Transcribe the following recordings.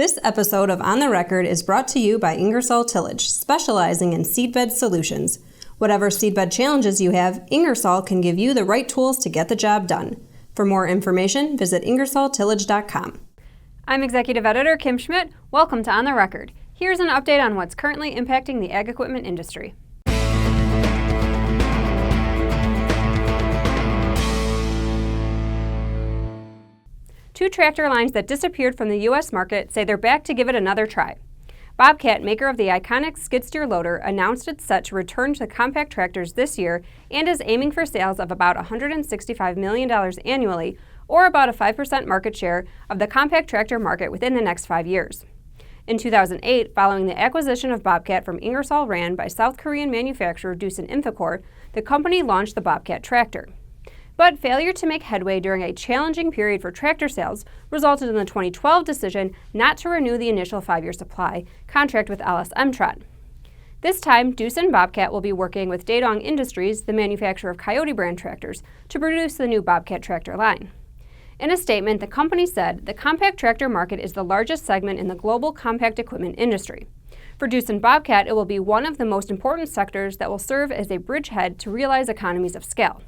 This episode of On the Record is brought to you by Ingersoll Tillage, specializing in seedbed solutions. Whatever seedbed challenges you have, Ingersoll can give you the right tools to get the job done. For more information, visit ingersolltillage.com. I'm Executive Editor Kim Schmidt. Welcome to On the Record. Here's an update on what's currently impacting the ag equipment industry. Two tractor lines that disappeared from the U.S. market say they're back to give it another try. Bobcat, maker of the iconic skid steer loader, announced it's set to return to compact tractors this year and is aiming for sales of about $165 million annually, or about a 5% market share of the compact tractor market within the next 5 years. In 2008, following the acquisition of Bobcat from Ingersoll Rand by South Korean manufacturer Doosan Infocor, the company launched the Bobcat tractor. But failure to make headway during a challenging period for tractor sales resulted in the 2012 decision not to renew the initial 5-year supply contract with Farmtrac. This time, Doosan Bobcat will be working with Daedong Industries, the manufacturer of Coyote brand tractors, to produce the new Bobcat tractor line. In a statement, the company said the compact tractor market is the largest segment in the global compact equipment industry. For Doosan Bobcat, it will be one of the most important sectors that will serve as a bridgehead to realize economies of scale.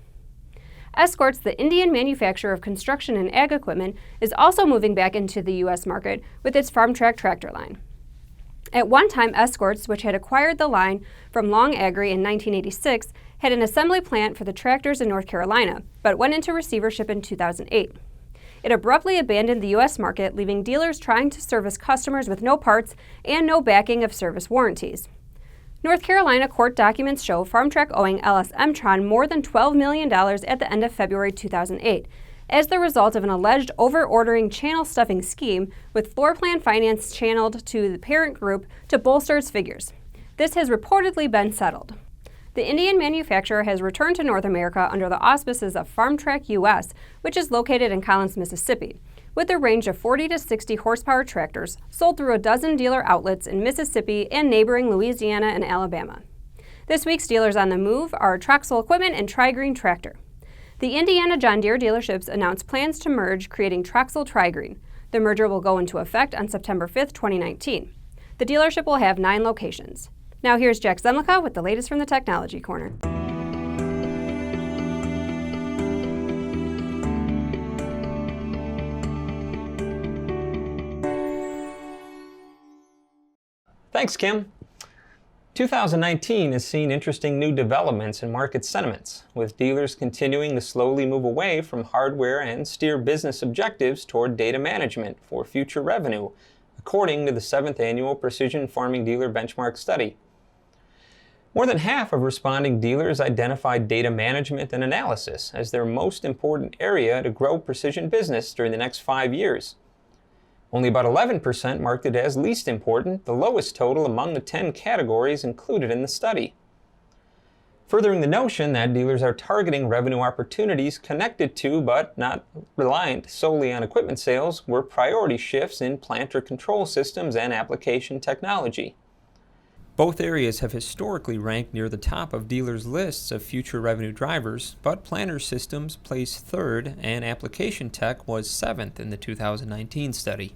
Escorts, the Indian manufacturer of construction and ag equipment, is also moving back into the U.S. market with its Farmtrac tractor line. At one time, Escorts, which had acquired the line from Long Agri in 1986, had an assembly plant for the tractors in North Carolina, but went into receivership in 2008. It abruptly abandoned the U.S. market, leaving dealers trying to service customers with no parts and no backing of service warranties. North Carolina court documents show Farmtrac owing LS Mtron more than $12 million at the end of February 2008, as the result of an alleged over-ordering channel stuffing scheme with floor plan finance channeled to the parent group to bolster its figures. This has reportedly been settled. The Indian manufacturer has returned to North America under the auspices of Farmtrac US, which is located in Collins, Mississippi, with a range of 40 to 60 horsepower tractors sold through a dozen dealer outlets in Mississippi and neighboring Louisiana and Alabama. This week's dealers on the move are Troxel Equipment and Tri-Green Tractor. The Indiana John Deere dealerships announced plans to merge, creating Troxel Tri-Green. The merger will go into effect on September 5, 2019. The dealership will have 9 locations. Now here's Jack Zemlicka with the latest from the Technology Corner. Thanks, Kim. 2019 has seen interesting new developments in market sentiments, with dealers continuing to slowly move away from hardware and steer business objectives toward data management for future revenue, according to the 7th Annual Precision Farming Dealer Benchmark Study. More than half of responding dealers identified data management and analysis as their most important area to grow precision business during the next 5 years. Only about 11% marked it as least important, the lowest total among the 10 categories included in the study. Furthering the notion that dealers are targeting revenue opportunities connected to, but not reliant solely on equipment sales, were priority shifts in planter control systems and application technology. Both areas have historically ranked near the top of dealers' lists of future revenue drivers, but planter systems placed 3rd and application tech was 7th in the 2019 study.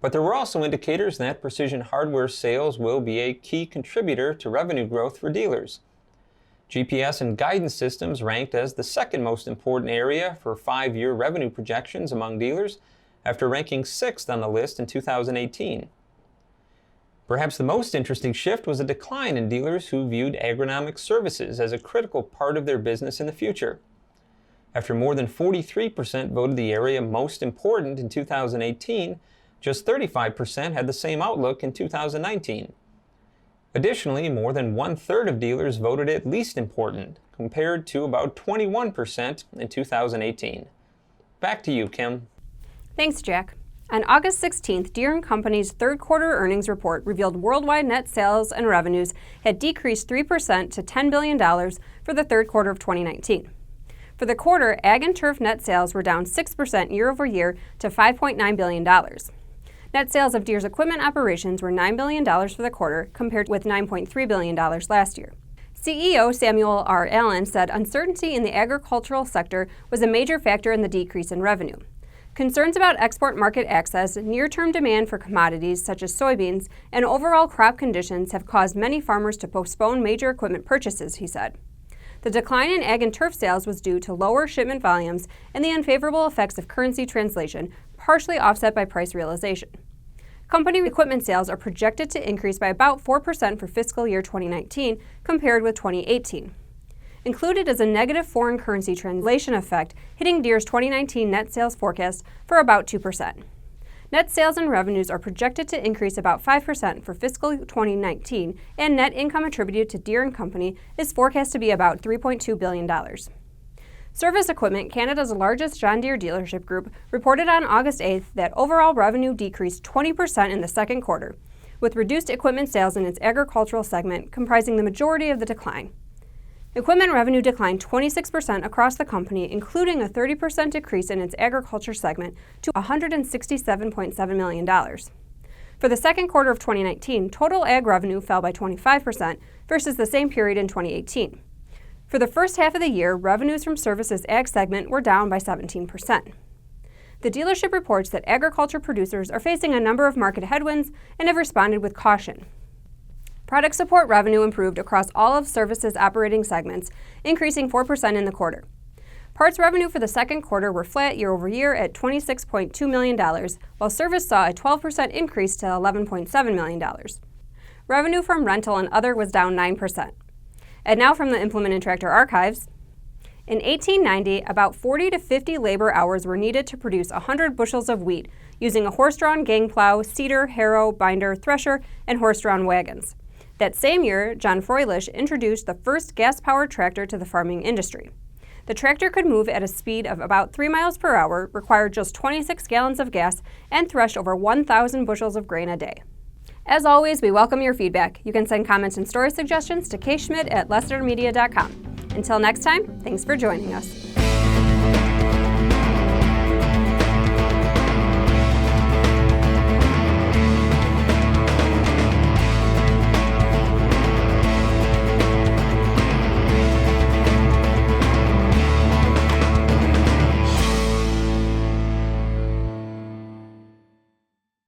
But there were also indicators that precision hardware sales will be a key contributor to revenue growth for dealers. GPS and guidance systems ranked as the 2nd most important area for 5-year revenue projections among dealers, after ranking 6th on the list in 2018. Perhaps the most interesting shift was a decline in dealers who viewed agronomic services as a critical part of their business in the future. After more than 43% voted the area most important in 2018, just 35% had the same outlook in 2019. Additionally, more than 1/3 of dealers voted it least important, compared to about 21% in 2018. Back to you, Kim. Thanks, Jack. On August 16th, Deere & Company's third quarter earnings report revealed worldwide net sales and revenues had decreased 3% to $10 billion for the third quarter of 2019. For the quarter, Ag and Turf net sales were down 6% year over year to $5.9 billion. Net sales of Deere's equipment operations were $9 billion for the quarter, compared with $9.3 billion last year. CEO Samuel R. Allen said uncertainty in the agricultural sector was a major factor in the decrease in revenue. Concerns about export market access, near-term demand for commodities such as soybeans, and overall crop conditions have caused many farmers to postpone major equipment purchases, he said. The decline in ag and turf sales was due to lower shipment volumes and the unfavorable effects of currency translation, partially offset by price realization. Company equipment sales are projected to increase by about 4% for fiscal year 2019 compared with 2018. Included is a negative foreign currency translation effect hitting Deere's 2019 net sales forecast for about 2%. Net sales and revenues are projected to increase about 5% for fiscal 2019, and net income attributed to Deere & Company is forecast to be about $3.2 billion. Service Equipment, Canada's largest John Deere dealership group, reported on August 8th that overall revenue decreased 20% in the second quarter, with reduced equipment sales in its agricultural segment comprising the majority of the decline. Equipment revenue declined 26% across the company, including a 30% decrease in its agriculture segment to $167.7 million. For the second quarter of 2019, total ag revenue fell by 25% versus the same period in 2018. For the first half of the year, revenues from Services Ag segment were down by 17%. The dealership reports that agriculture producers are facing a number of market headwinds and have responded with caution. Product support revenue improved across all of Services operating segments, increasing 4% in the quarter. Parts revenue for the second quarter were flat year over year at $26.2 million, while Service saw a 12% increase to $11.7 million. Revenue from rental and other was down 9%. And now from the Implement and Tractor Archives. In 1890, about 40 to 50 labor hours were needed to produce 100 bushels of wheat using a horse-drawn gang plow, seeder, harrow, binder, thresher, and horse-drawn wagons. That same year, John Froelich introduced the first gas-powered tractor to the farming industry. The tractor could move at a speed of about 3 miles per hour, required just 26 gallons of gas, and threshed over 1,000 bushels of grain a day. As always, we welcome your feedback. You can send comments and story suggestions to kschmidt@lessitermedia.com. Until next time, thanks for joining us.